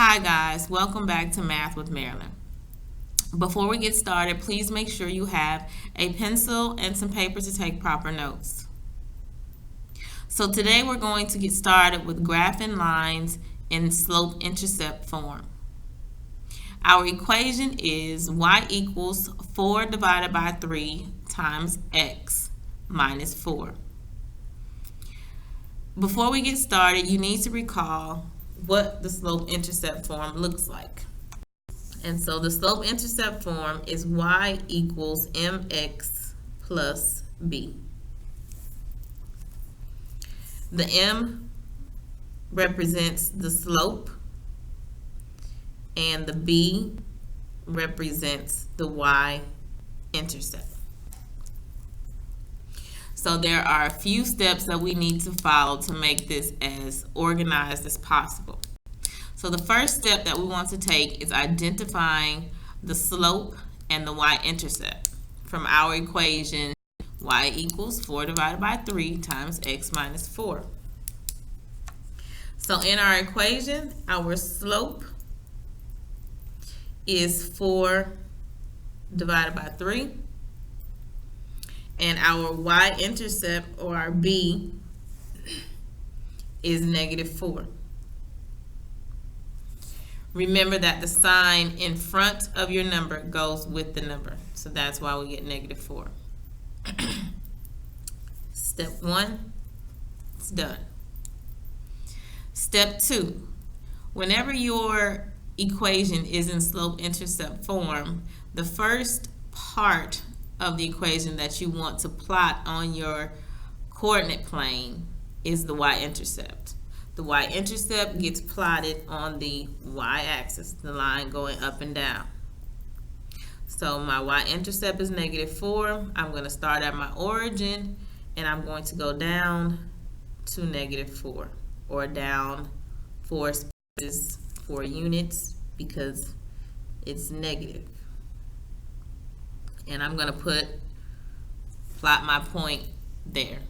Hi guys, welcome back to Math with Marilyn. Before we get started, please make sure you have a pencil and some paper to take proper notes. So today we're going to get started with graphing lines in slope-intercept form. Our equation is y equals 4 divided by 3 times x minus 4. Before we get started, you need to recall what the slope-intercept form looks like. And so the slope-intercept form is y equals mx plus b. The m represents the slope and the b represents the y-intercept. So there are a few steps that we need to follow to make this as organized as possible. So the first step that we want to take is identifying the slope and the y-intercept from our equation y equals 4 divided by 3 times x minus 4. So in our equation, our slope is 4 divided by 3. And our y-intercept, or our b, is negative 4. Remember that the sign in front of your number goes with the number. So that's why we get negative 4. Step 1, it's done. Step 2, whenever your equation is in slope-intercept form, the first part of the equation that you want to plot on your coordinate plane is the y-intercept. The y-intercept gets plotted on the y-axis, the line going up and down. So my y-intercept is negative 4. I'm going to start at my origin and I'm going to go down to negative 4, or down 4 spaces, 4 units, because it's negative. And I'm going to plot my point there.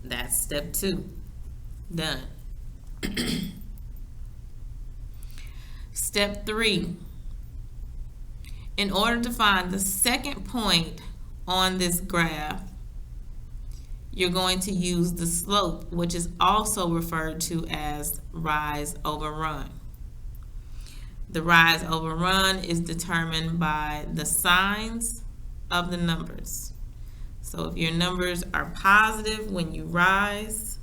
That's step 2. Done. Step 3. In order to find the second point on this graph, you're going to use the slope, which is also referred to as rise over run. The rise over run is determined by the signs of the numbers. So if your numbers are positive when you rise,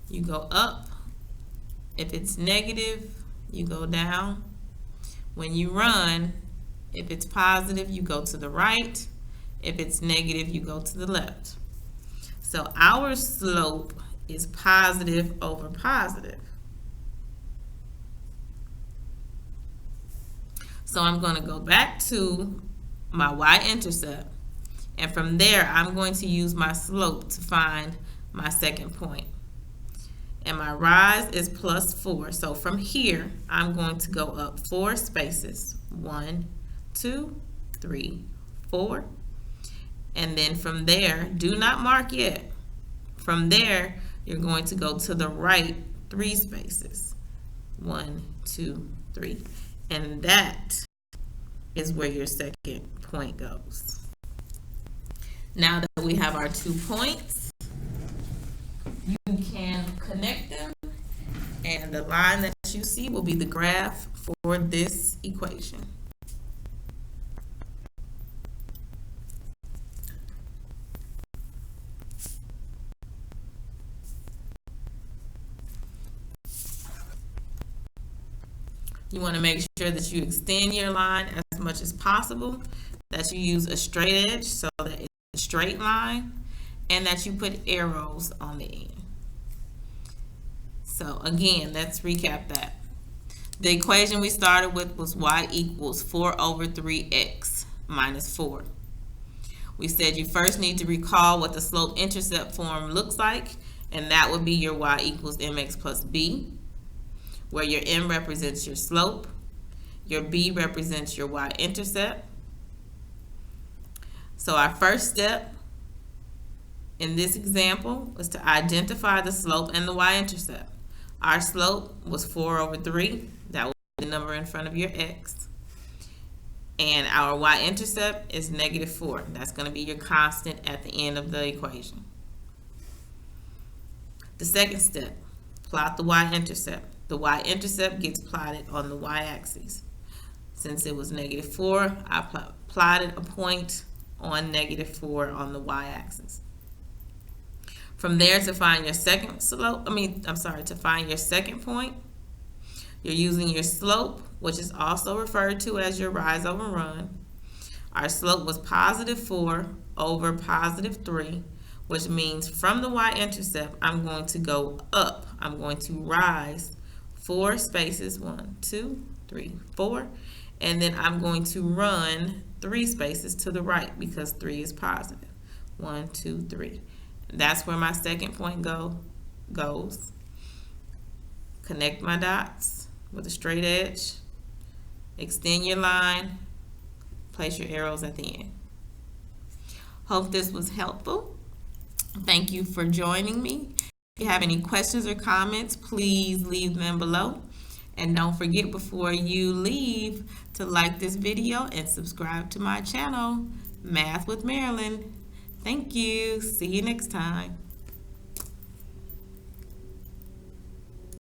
you go up. If it's negative, you go down. When you run, if it's positive, you go to the right. If it's negative, you go to the left. So our slope is positive over positive. So I'm going to go back to my y-intercept, and from there I'm going to use my slope to find my second point. And my rise is plus 4. So from here I'm going to go up 4 spaces. 1, 2, 3, 4. And then from there, do not mark yet. From there, you're going to go to the right 3 spaces. 1, 2, 3. And that is where your second point goes. Now that we have our 2 points, you can connect them, and the line that you see will be the graph for this equation. You want to make sure that you extend your line as much as possible, that you use a straight edge so that it's a straight line, and that you put arrows on the end. So again, let's recap that. The equation we started with was y equals 4 over 3x minus 4. We said you first need to recall what the slope-intercept form looks like, and that would be your y equals mx plus b, where your m represents your slope, your b represents your y-intercept. So our first step in this example was to identify the slope and the y-intercept. Our slope was 4 over 3. That was the number in front of your x. And our y-intercept is -4. That's going to be your constant at the end of the equation. The second step, plot the y-intercept. The y-intercept gets plotted on the y-axis. Since it was -4, I plotted a point on -4 on the y-axis. From there, to find your second to find your second point, you're using your slope, which is also referred to as your rise over run. Our slope was +4 over +3, which means from the y-intercept, I'm going to go up. I'm going to rise 4 spaces, 1, 2, 3, 4, and then I'm going to run 3 spaces to the right because 3 is positive. 1, 2, 3. That's where my second point goes. Connect my dots with a straight edge. Extend your line. Place your arrows at the end. Hope this was helpful. Thank you for joining me. If you have any questions or comments, please leave them below. And don't forget before you leave to like this video and subscribe to my channel, Math with Marilyn. Thank you. See you next time.